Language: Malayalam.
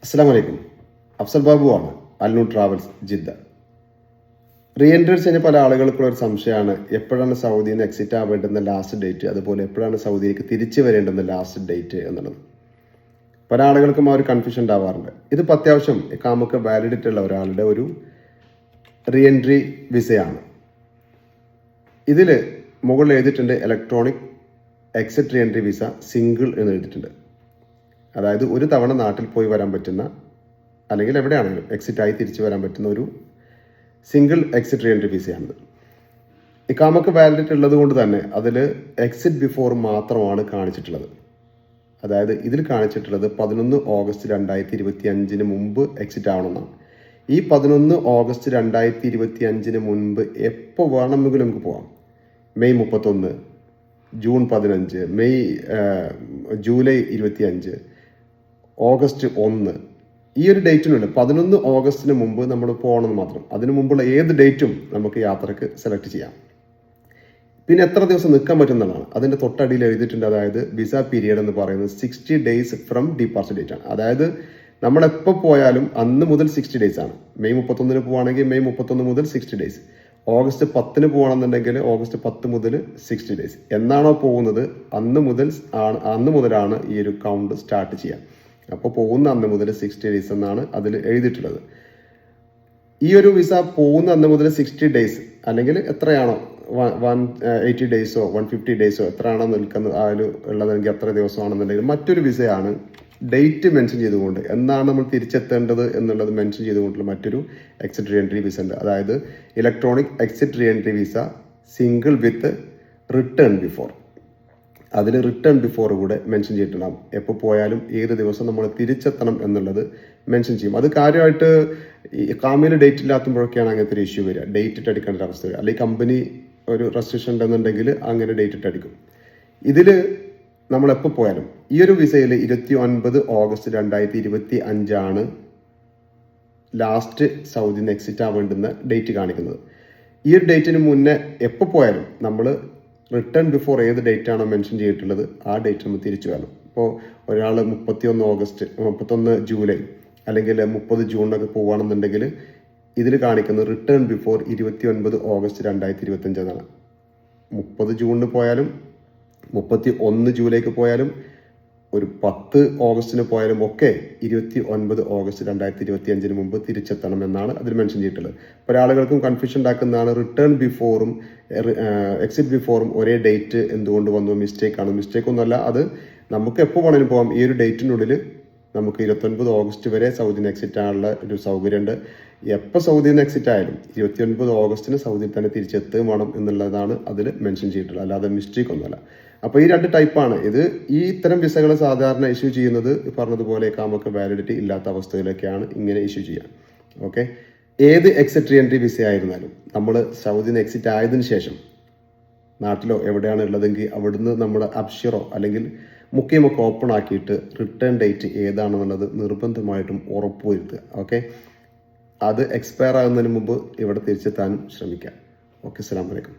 അസ്സലാമു അലൈക്കും. അഫ്സൽ ബാബു ആണ്, Al Noor travels Jeddah. Re entry ചെയ്യുന്ന പല ആളുകൾക്കുള്ള ഒരു സംശയമാണ് എപ്പോഴാണ് സൗദിയിൽ നിന്ന് എക്സിറ്റ് ആവേണ്ടുന്ന ലാസ്റ്റ് ഡേറ്റ്, അതുപോലെ എപ്പോഴാണ് സൗദിയിലേക്ക് തിരിച്ചു വരേണ്ടുന്ന ലാസ്റ്റ് ഡേറ്റ് എന്നുള്ളത്. പല ആളുകൾക്കും ആ ഒരു കൺഫ്യൂഷൻ ഉണ്ടാവാറുണ്ട്. ഇതിപ്പോൾ അത്യാവശ്യം നമുക്ക് വാലിഡിറ്റി ഉള്ള ഒരാളുടെ ഒരു റീ എൻട്രി വിസയാണ്. ഇതിൽ മുകളിൽ എഴുതിയിട്ടുണ്ട് electronic exit re entry visa single എന്ന് എഴുതിയിട്ടുണ്ട്. അതായത് ഒരു തവണ നാട്ടിൽ പോയി വരാൻ പറ്റുന്ന, അല്ലെങ്കിൽ എവിടെയാണെങ്കിലും എക്സിറ്റ് ആയി തിരിച്ചു വരാൻ പറ്റുന്ന ഒരു സിംഗിൾ എക്സിറ്റ് റീ എൻട്രി വിസയാണിത്. ഇക്കാമക്ക് വാലിഡിറ്റി ഉള്ളത് കൊണ്ട് തന്നെ അതിൽ എക്സിറ്റ് ബിഫോർ മാത്രമാണ് കാണിച്ചിട്ടുള്ളത്. അതായത് ഇതിൽ കാണിച്ചിട്ടുള്ളത് 11 ഓഗസ്റ്റ് 2025 മുമ്പ് എക്സിറ്റ് ആവണമെന്നാണ്. ഈ 11 ഓഗസ്റ്റ് 2025 മുൻപ് എപ്പോൾ വേണമെങ്കിലും നമുക്ക് പോകാം. മെയ് 31, ജൂൺ 15, ജൂലൈ 25, ഓഗസ്റ്റ് 1, ഈ ഒരു ഡേറ്റിനുണ്ട്. 11 ഓഗസ്റ്റിന് മുമ്പ് നമ്മൾ പോകണമെന്ന് മാത്രം. അതിനു മുമ്പുള്ള ഏത് ഡേറ്റും നമുക്ക് യാത്രക്ക് സെലക്ട് ചെയ്യാം. പിന്നെ എത്ര ദിവസം നിൽക്കാൻ പറ്റുന്നതാണ് അതിൻ്റെ തൊട്ടടിയിൽ എഴുതിയിട്ടുണ്ട്. അതായത് വിസ പീരിയഡ് എന്ന് പറയുന്നത് 60 ഡേയ്സ് ഫ്രം ഡിപ്പാർച്ചർ ഡേറ്റ് ആണ്. അതായത് നമ്മളെപ്പോൾ പോയാലും അന്ന് മുതൽ 60 ഡേയ്സ് ആണ്. മെയ് 31 പോവുകയാണെങ്കിൽ മെയ് 31 മുതൽ 60 ഡേയ്സ്. ഓഗസ്റ്റ് 10 പോകണമെന്നുണ്ടെങ്കിൽ ഓഗസ്റ്റ് 10 മുതൽ 60 ഡേയ്സ്. എന്നാണോ പോകുന്നത് അന്ന് മുതലാണ് ഈ ഒരു കൗണ്ട് സ്റ്റാർട്ട് ചെയ്യുക. അപ്പോൾ പോകുന്ന അന്ന് മുതൽ 60 ഡേയ്സ് എന്നാണ് അതിൽ എഴുതിയിട്ടുള്ളത്. ഈ ഒരു വിസ പോകുന്ന അന്ന് മുതൽ 60 ഡേയ്സ് അല്ലെങ്കിൽ എത്രയാണോ 180 ഡേയ്സോ 150 ഡേയ്സോ എത്രയാണോ നിൽക്കുന്നത് അതിൽ ഉള്ളതെങ്കിൽ എത്ര ദിവസമാണെന്നുണ്ടെങ്കിൽ മറ്റൊരു വിസയാണ് ഡേറ്റ് മെൻഷൻ ചെയ്തുകൊണ്ട് എന്നാണ് നമ്മൾ തിരിച്ചെത്തേണ്ടത് എന്നുള്ളത് മെൻഷൻ ചെയ്തുകൊണ്ടുള്ള മറ്റൊരു എക്സിറ്റ് റീ എൻട്രി വിസ ഉണ്ട്. അതായത് electronic exit re entry visa single വിത്ത് റിട്ടേൺ ബിഫോർ. അതിൽ റിട്ടേൺ ബിഫോർ കൂടെ മെൻഷൻ ചെയ്തിട്ടുണ്ടാകും. എപ്പോൾ പോയാലും ഏത് ദിവസം നമ്മൾ തിരിച്ചെത്തണം എന്നുള്ളത് മെൻഷൻ ചെയ്യും. അത് കാര്യമായിട്ട് ഈ കാമിയിൽ ഡേറ്റ് ഇല്ലാത്തുമ്പോഴൊക്കെയാണ് അങ്ങനത്തെ ഒരു ഇഷ്യൂ വരിക. ഡേറ്റ് ഇട്ട് അടിക്കേണ്ട ഒരു അവസ്ഥ വരിക. അല്ലെങ്കിൽ കമ്പനി ഒരു റെസ്ട്രിക്ഷൻ ഉണ്ടെന്നുണ്ടെങ്കിൽ അങ്ങനെ ഡേറ്റ് ഇട്ട് അടിക്കും. ഇതിൽ നമ്മൾ എപ്പോൾ പോയാലും ഈ ഒരു വിസയിൽ 29 ഓഗസ്റ്റ് 2025 ലാസ്റ്റ് സൗദിയിൽ നിന്ന് എക്സിറ്റ് ആവേണ്ടുന്ന ഡേറ്റ് കാണിക്കുന്നത്. ഈ ഒരു ഡേറ്റിന് മുന്നേ എപ്പോൾ പോയാലും നമ്മൾ റിട്ടേൺ ബിഫോർ ഏത് ഡേറ്റ് ആണോ മെൻഷൻ ചെയ്തിട്ടുള്ളത് ആ ഡേറ്റ് നമ്മൾ തിരിച്ചു വരണം. ഇപ്പോൾ ഒരാൾ 31 ജൂലൈ അല്ലെങ്കിൽ 30 ജൂണിനൊക്കെ പോവുകയാണെന്നുണ്ടെങ്കിൽ ഇതിൽ കാണിക്കുന്നത് റിട്ടേൺ ബിഫോർ 29 ഓഗസ്റ്റ് 2025 എന്നാണ്. 30 ജൂണിന് പോയാലും 31 ജൂലൈക്ക് പോയാലും ഒരു 10 ഓഗസ്റ്റിന് പോയാലും ഒക്കെ 29 ഓഗസ്റ്റ് 2025 മുമ്പ് തിരിച്ചെത്തണം എന്നാണ് അതിൽ മെൻഷൻ ചെയ്തിട്ടുള്ളത്. പല ആളുകൾക്കും കൺഫ്യൂഷൻ ഉണ്ടാക്കുന്നതാണ് റിട്ടേൺ ബിഫോറും എക്സിറ്റ് ബിഫോറും ഒരേ ഡേറ്റ് എന്തുകൊണ്ട് വന്നു, മിസ്റ്റേക്ക് ആണ്. മിസ്റ്റേക്ക് ഒന്നുമല്ല, അത് നമുക്ക് എപ്പോൾ വേണമെങ്കിലും പോകാം. ഈ ഒരു ഡേറ്റിനുള്ളിൽ നമുക്ക് 29 ഓഗസ്റ്റ് വരെ സൗദിയിൽ നിന്ന് എക്സിറ്റ് ആകാനുള്ള ഒരു സൗകര്യമുണ്ട്. എപ്പോൾ സൗദിയിൽ നിന്ന് എക്സിറ്റ് ആയാലും 29 ഓഗസ്റ്റിന് സൗദിയിൽ തന്നെ തിരിച്ചെത്തുകയും വേണം എന്നുള്ളതാണ് അതിൽ മെൻഷൻ ചെയ്തിട്ടുള്ളത്. അല്ലാതെ മിസ്റ്റേക്ക് ഒന്നുമല്ല. അപ്പോൾ ഈ 2 ടൈപ്പാണ് ഇത്. ഈ ഇത്തരം വിസകൾ സാധാരണ ഇഷ്യൂ ചെയ്യുന്നത് പറഞ്ഞതുപോലെ നമുക്ക് വാലിഡിറ്റി ഇല്ലാത്ത അവസ്ഥയിലൊക്കെയാണ് ഇങ്ങനെ ഇഷ്യൂ ചെയ്യുക. ഓക്കെ, ഏത് എക്സിറ്റ് റീ എൻട്രി വിസ ആയിരുന്നാലും നമ്മൾ സൗദിയിൽ നിന്ന് എക്സിറ്റ് ആയതിനു ശേഷം നാട്ടിലോ എവിടെയാണ് ഉള്ളതെങ്കിൽ അവിടുന്ന് നമ്മൾ അബ്ഷിറോ അല്ലെങ്കിൽ മുക്കിയമൊക്കെ ഓപ്പൺ ആക്കിയിട്ട് റിട്ടേൺ ഡേറ്റ് ഏതാണെന്നുള്ളത് നിർബന്ധമായിട്ടും ഉറപ്പുവരുത്തുക. ഓക്കെ, അത് എക്സ്പയർ ആകുന്നതിന് മുമ്പ് ഇവിടെ തിരിച്ചെത്താനും ശ്രമിക്കാം. ഓക്കെ, അസ്സലാമു അലൈക്കും.